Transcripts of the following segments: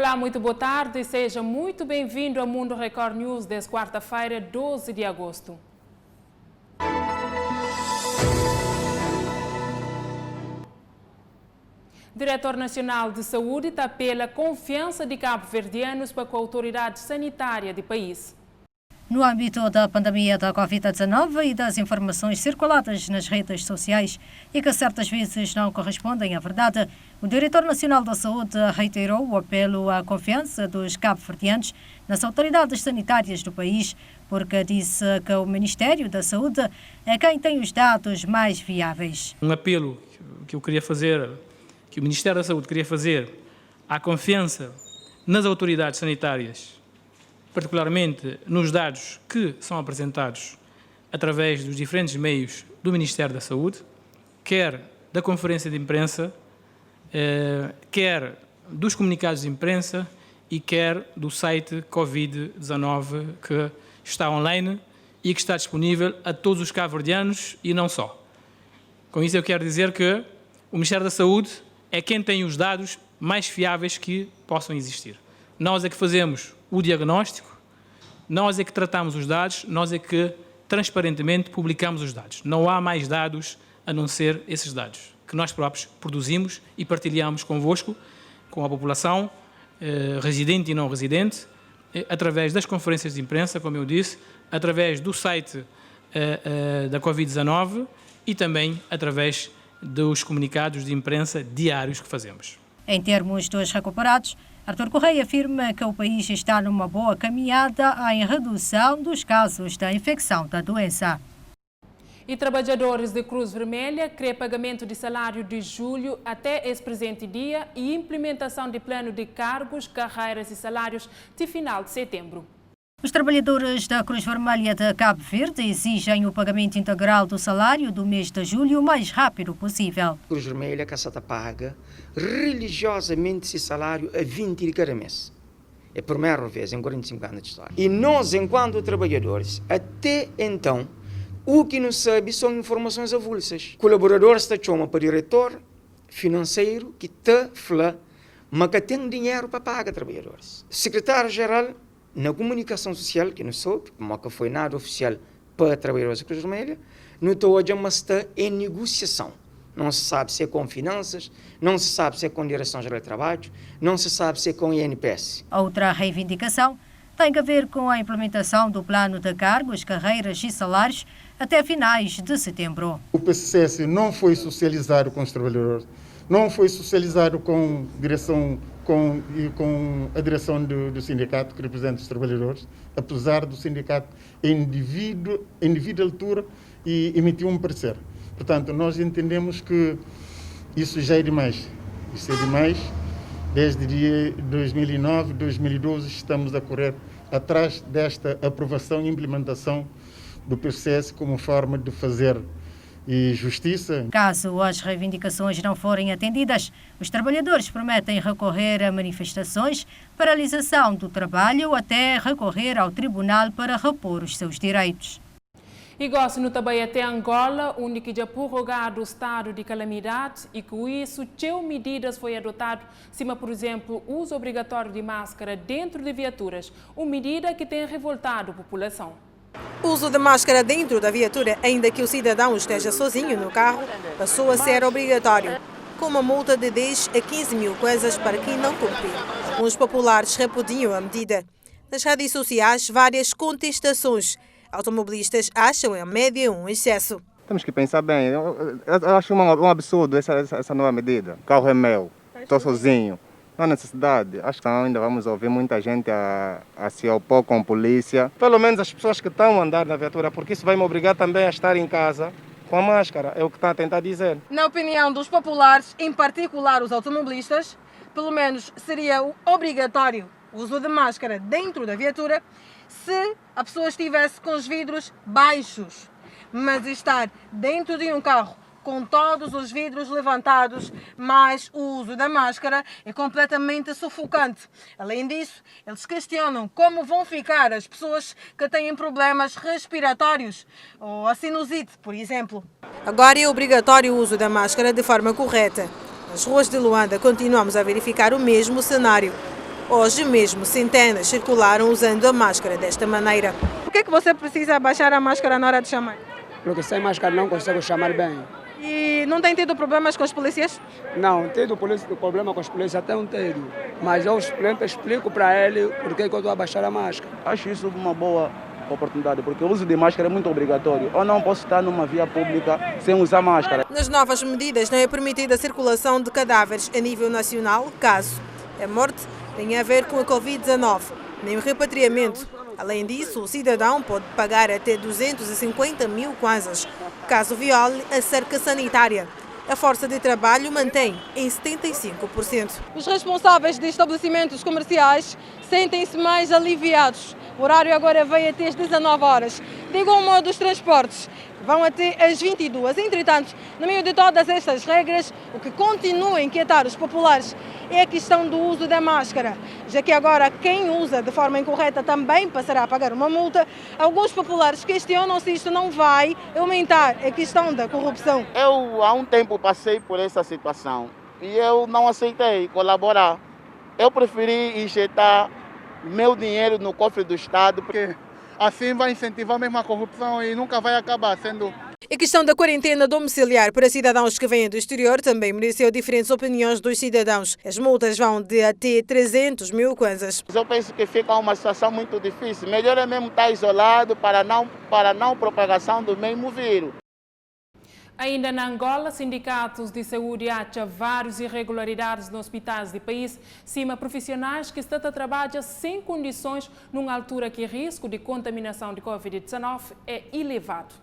Olá, muito boa tarde e seja muito bem-vindo ao Mundo Record News desta quarta-feira, 12 de agosto. Diretor Nacional de Saúde apela a confiança de cabo-verdianos para com a autoridade sanitária do país. No âmbito da pandemia da Covid-19 e das informações circuladas nas redes sociais e que certas vezes não correspondem à verdade, o Diretor Nacional da Saúde reiterou o apelo à confiança dos cabo-verdianos nas autoridades sanitárias do país, porque disse que o Ministério da Saúde é quem tem os dados mais viáveis. Um apelo que eu queria fazer, que o Ministério da Saúde queria fazer à confiança nas autoridades sanitárias, particularmente nos dados que são apresentados através dos diferentes meios do Ministério da Saúde, quer da conferência de imprensa, quer dos comunicados de imprensa e quer do site Covid-19 que está online e que está disponível a todos os cabo-verdianos e não só. Com isso eu quero dizer que o Ministério da Saúde é quem tem os dados mais fiáveis que possam existir. Nós é que fazemos o diagnóstico, nós é que tratamos os dados, nós é que transparentemente publicamos os dados. Não há mais dados a não ser esses dados, que nós próprios produzimos e partilhamos convosco, com a população, residente e não residente, através das conferências de imprensa, como eu disse, através do site da Covid-19 e também através dos comunicados de imprensa diários que fazemos. Em termos dos recuperados, Artur Correia afirma que o país está numa boa caminhada em redução dos casos da infecção da doença. E trabalhadores de Cruz Vermelha querem pagamento de salário de julho até esse presente dia e implementação de plano de cargos, carreiras e salários de final de setembro. Os trabalhadores da Cruz Vermelha de Cabo Verde exigem o pagamento integral do salário do mês de julho o mais rápido possível. Cruz Vermelha, caçata paga religiosamente esse salário a 20 de cada mês. É a primeira vez em 45 anos de história. E nós, enquanto trabalhadores, até então, o que não sabe são informações avulsas. Colaboradores está chamando para diretor financeiro que está falando, mas que tem dinheiro para pagar trabalhadores. Secretário-geral na comunicação social, que não soube, mas que foi nada oficial para trabalhadores da Cruz Vermelha, não está hoje, mas está em negociação. Não se sabe se é com finanças, não se sabe se é com Direção-Geral de Trabalho, não se sabe se é com INPS. Outra reivindicação tem a ver com a implementação do plano de cargos, carreiras e salários até finais de setembro. O PCS não foi socializado com os trabalhadores, não foi socializado com a direção do sindicato que representa os trabalhadores, apesar do sindicato em devida altura e emitiu um parecer. Portanto, nós entendemos que isso já é demais. Isso é demais. Desde dia 2009, 2012, estamos a correr atrás desta aprovação e implementação do PCS como forma de fazer justiça. Caso as reivindicações não forem atendidas, os trabalhadores prometem recorrer a manifestações, paralisação do trabalho, até recorrer ao tribunal para repor os seus direitos. E gosto também até Angola, onde já prorrogado o estado de calamidade e com isso, medidas foi adotado, cima, por exemplo, o uso obrigatório de máscara dentro de viaturas, uma medida que tem revoltado a população. O uso de máscara dentro da viatura, ainda que o cidadão esteja sozinho no carro, passou a ser obrigatório, com uma multa de 10 a 15 mil kwanzas para quem não cumprir. Alguns populares repudiam a medida. Nas redes sociais, várias contestações. Automobilistas acham a média um excesso. Temos que pensar bem. Eu acho um absurdo essa nova medida. O carro é meu, estou sozinho. Não há necessidade. Acho que ainda vamos ouvir muita gente a se opor com a polícia. Pelo menos as pessoas que estão a andar na viatura, porque isso vai me obrigar também a estar em casa com a máscara. É o que está a tentar dizer. Na opinião dos populares, em particular os automobilistas, pelo menos seria obrigatório o uso de máscara dentro da viatura se a pessoa estivesse com os vidros baixos. Mas estar dentro de um carro com todos os vidros levantados, mais o uso da máscara, é completamente sufocante. Além disso, eles questionam como vão ficar as pessoas que têm problemas respiratórios, ou a sinusite, por exemplo. Agora é obrigatório o uso da máscara de forma correta. Nas ruas de Luanda continuamos a verificar o mesmo cenário. Hoje mesmo, centenas circularam usando a máscara desta maneira. Por que você precisa baixar a máscara na hora de chamar? Porque sem máscara não consigo chamar bem. E não tem tido problemas com os polícias? Não, tido problema com os polícias, até não tenho. Mas eu explico para ele por que eu estou a baixar a máscara. Acho isso uma boa oportunidade, porque o uso de máscara é muito obrigatório. Eu não posso estar numa via pública sem usar máscara. Nas novas medidas não é permitida a circulação de cadáveres a nível nacional, caso a morte tenha a ver com a Covid-19, nem o repatriamento. Além disso, o cidadão pode pagar até 250 mil kwanzas, caso viole a cerca sanitária. A força de trabalho mantém em 75%. Os responsáveis de estabelecimentos comerciais sentem-se mais aliviados. O horário agora vai até às 19 horas. De igual modo, os transportes vão até às 22. Entretanto, no meio de todas estas regras, o que continua a inquietar os populares é a questão do uso da máscara, já que agora quem usa de forma incorreta também passará a pagar uma multa. Alguns populares questionam se isto não vai aumentar a questão da corrupção. Eu há um tempo passei por essa situação e eu não aceitei colaborar. Eu preferi injetar meu dinheiro no cofre do Estado, porque assim vai incentivar mesmo a corrupção e nunca vai acabar sendo. A questão da quarentena domiciliar para cidadãos que vêm do exterior também mereceu diferentes opiniões dos cidadãos. As multas vão de até 300 mil kwanzas. Eu penso que fica uma situação muito difícil. Melhor é mesmo estar isolado para não propagação do mesmo vírus. Ainda na Angola, sindicatos de saúde acham várias irregularidades nos hospitais do país, cima profissionais que estão a trabalhar sem condições, numa altura que o risco de contaminação de Covid-19 é elevado.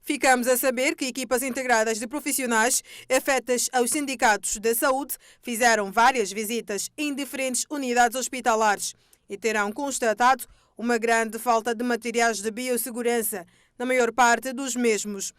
Ficamos a saber que equipas integradas de profissionais afetas aos sindicatos da saúde fizeram várias visitas em diferentes unidades hospitalares e terão constatado uma grande falta de materiais de biossegurança, na maior parte dos mesmos.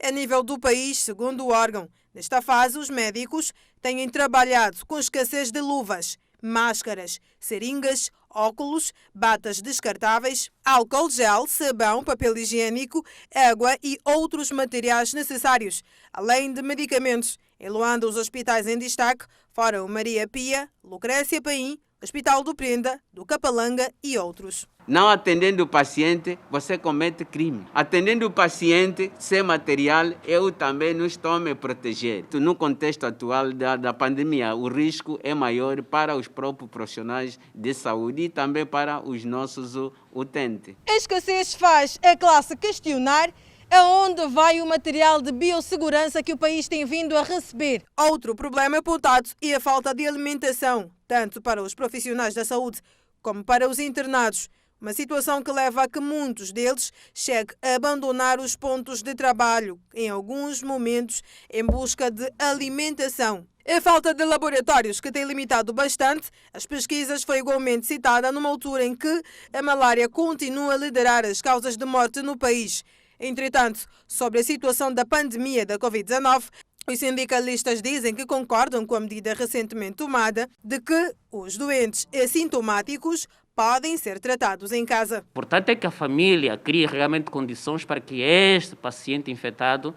A nível do país, segundo o órgão, nesta fase os médicos têm trabalhado com escassez de luvas, máscaras, seringas, óculos, batas descartáveis, álcool gel, sabão, papel higiênico, água e outros materiais necessários, além de medicamentos. Em Luanda, os hospitais em destaque foram Maria Pia, Lucrécia Paim, Hospital do Prenda, do Capalanga e outros. Não atendendo o paciente, você comete crime. Atendendo o paciente sem material, eu também não estou a me proteger. No contexto atual da pandemia, o risco é maior para os próprios profissionais de saúde e também para os nossos utentes. A escassez faz a classe questionar aonde vai o material de biossegurança que o país tem vindo a receber. Outro problema apontado é a falta de alimentação, tanto para os profissionais da saúde como para os internados. Uma situação que leva a que muitos deles cheguem a abandonar os pontos de trabalho, em alguns momentos, em busca de alimentação. A falta de laboratórios, que tem limitado bastante as pesquisas, foi igualmente citada numa altura em que a malária continua a liderar as causas de morte no país. Entretanto, sobre a situação da pandemia da Covid-19, os sindicalistas dizem que concordam com a medida recentemente tomada de que os doentes assintomáticos podem ser tratados em casa. O importante é que a família crie realmente condições para que este paciente infectado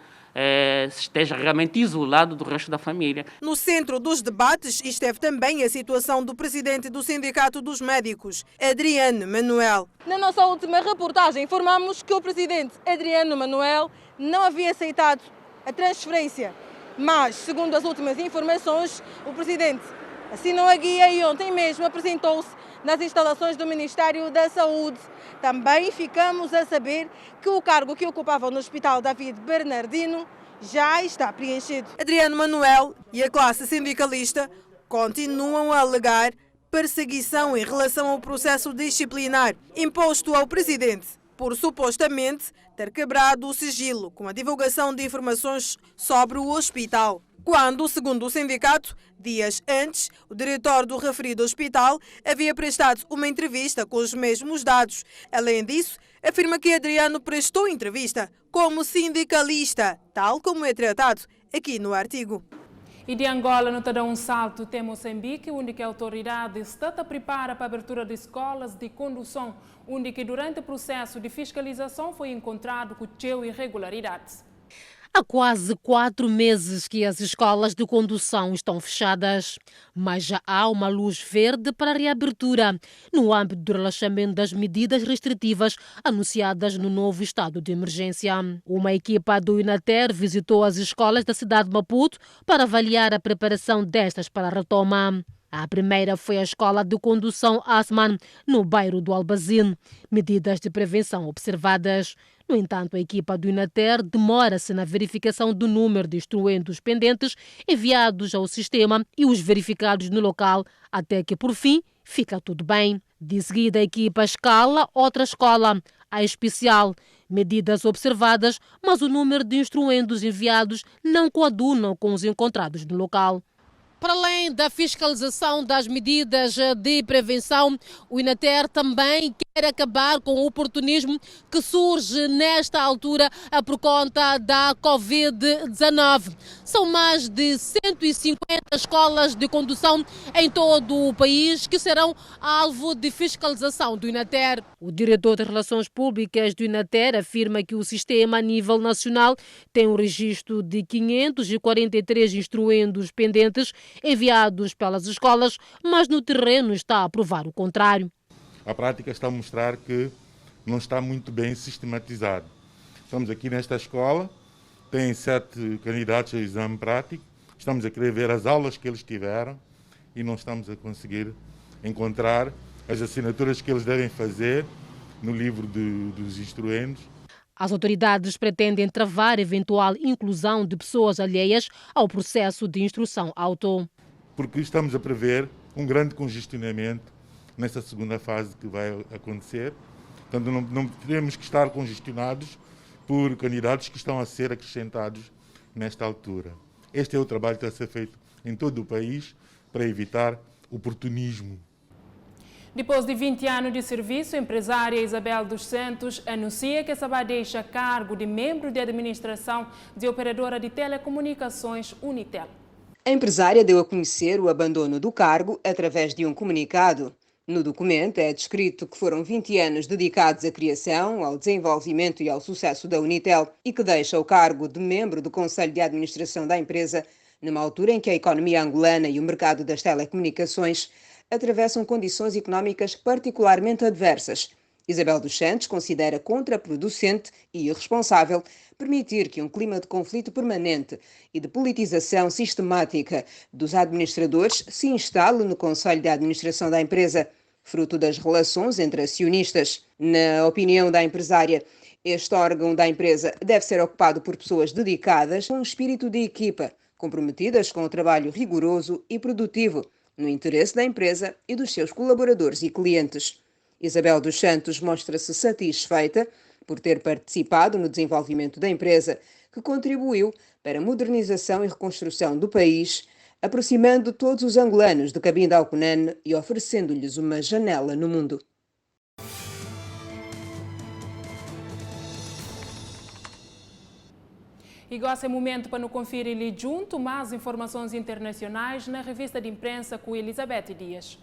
esteja realmente isolado do resto da família. No centro dos debates esteve também a situação do presidente do Sindicato dos Médicos, Adriano Manuel. Na nossa última reportagem informamos que o presidente Adriano Manuel não havia aceitado a transferência, mas, segundo as últimas informações, o presidente assinou a guia e ontem mesmo apresentou-se nas instalações do Ministério da Saúde. Também ficamos a saber que o cargo que ocupava no Hospital David Bernardino já está preenchido. Adriano Manuel e a classe sindicalista continuam a alegar perseguição em relação ao processo disciplinar imposto ao presidente por supostamente ter quebrado o sigilo com a divulgação de informações sobre o hospital. Quando, segundo o sindicato, dias antes, o diretor do referido hospital havia prestado uma entrevista com os mesmos dados. Além disso, afirma que Adriano prestou entrevista como sindicalista, tal como é tratado aqui no artigo. E de Angola, não te dá um salto até Moçambique, onde a autoridade está a preparar para a abertura de escolas de condução, onde durante o processo de fiscalização foi encontrado com irregularidades. Há quase 4 meses que as escolas de condução estão fechadas, mas já há uma luz verde para a reabertura no âmbito do relaxamento das medidas restritivas anunciadas no novo estado de emergência. Uma equipa do Inater visitou as escolas da cidade de Maputo para avaliar a preparação destas para a retoma. A primeira foi a escola de condução Asman, no bairro do Albazine. Medidas de prevenção observadas. No entanto, a equipa do Inater demora-se na verificação do número de instruendos pendentes enviados ao sistema e os verificados no local, até que, por fim, fica tudo bem. De seguida, a equipa escala outra escola, a especial. Medidas observadas, mas o número de instruendos enviados não coadunam com os encontrados no local. Para além da fiscalização das medidas de prevenção, o Inater também quer acabar com o oportunismo que surge nesta altura por conta da Covid-19. São mais de 150 escolas de condução em todo o país que serão alvo de fiscalização do Inater. O diretor de Relações Públicas do Inater afirma que o sistema a nível nacional tem um registro de 543 instruendos pendentes enviados pelas escolas, mas no terreno está a provar o contrário. A prática está a mostrar que não está muito bem sistematizado. Estamos aqui nesta escola, tem 7 candidatos ao exame prático, estamos a querer ver as aulas que eles tiveram e não estamos a conseguir encontrar as assinaturas que eles devem fazer no livro dos instruendos. As autoridades pretendem travar eventual inclusão de pessoas alheias ao processo de instrução auto. Porque estamos a prever um grande congestionamento nessa segunda fase que vai acontecer. Portanto, não temos que estar congestionados por candidatos que estão a ser acrescentados nesta altura. Este é o trabalho que está a ser feito em todo o país para evitar oportunismo. Depois de 20 anos de serviço, a empresária Isabel dos Santos anuncia que essa deixa cargo de membro de administração de operadora de telecomunicações Unitel. A empresária deu a conhecer o abandono do cargo através de um comunicado. No documento é descrito que foram 20 anos dedicados à criação, ao desenvolvimento e ao sucesso da Unitel e que deixa o cargo de membro do Conselho de Administração da empresa numa altura em que a economia angolana e o mercado das telecomunicações atravessam condições económicas particularmente adversas. Isabel dos Santos considera contraproducente e irresponsável permitir que um clima de conflito permanente e de politização sistemática dos administradores se instale no Conselho de Administração da empresa, fruto das relações entre acionistas. Na opinião da empresária, este órgão da empresa deve ser ocupado por pessoas dedicadas com um espírito de equipa, comprometidas com o trabalho rigoroso e produtivo, no interesse da empresa e dos seus colaboradores e clientes. Isabel dos Santos mostra-se satisfeita por ter participado no desenvolvimento da empresa, que contribuiu para a modernização e reconstrução do país, aproximando todos os angolanos de Cabinda ao Cunene e oferecendo-lhes uma janela no mundo. E agora é momento para nos conferir ali junto mais informações internacionais na revista de imprensa com Elizabeth Dias.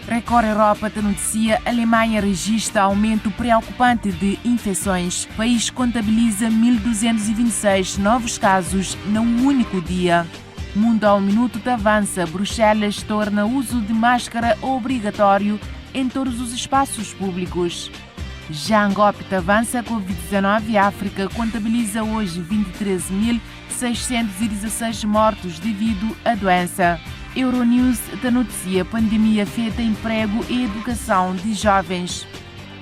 Record Europa te noticia: a Alemanha registra aumento preocupante de infecções. O país contabiliza 1.226 novos casos num único dia. Mundo ao minuto te avança. Bruxelas torna o uso de máscara obrigatório em todos os espaços públicos. Já Angola te avança. Covid-19. África contabiliza hoje 23.616 mortos devido à doença. Euronews da notícia: pandemia afeta emprego e educação de jovens.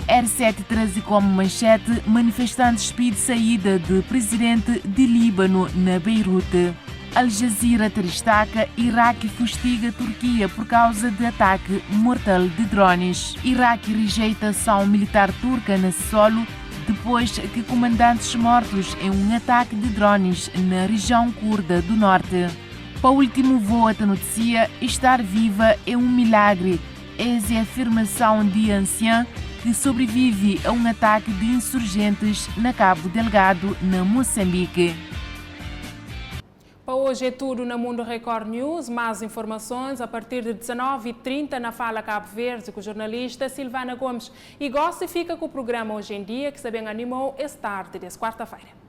R7 traz como manchete: manifestantes pedem saída de presidente de Líbano na Beirute. Al Jazeera destaca: Iraque fustiga Turquia por causa de ataque mortal de drones. Iraque rejeita ação militar turca no solo depois que comandantes mortos em um ataque de drones na região curda do norte. Para o último voo da notícia: estar viva é um milagre. Essa é a afirmação de anciã que sobrevive a um ataque de insurgentes na Cabo Delgado, na Moçambique. Para hoje é tudo na Mundo Record News. Mais informações a partir de 19h30 na Fala Cabo Verde com a jornalista Silvana Gomes. E gosta e fica com o programa Hoje em Dia, que se bem animou esta tarde, desta quarta-feira.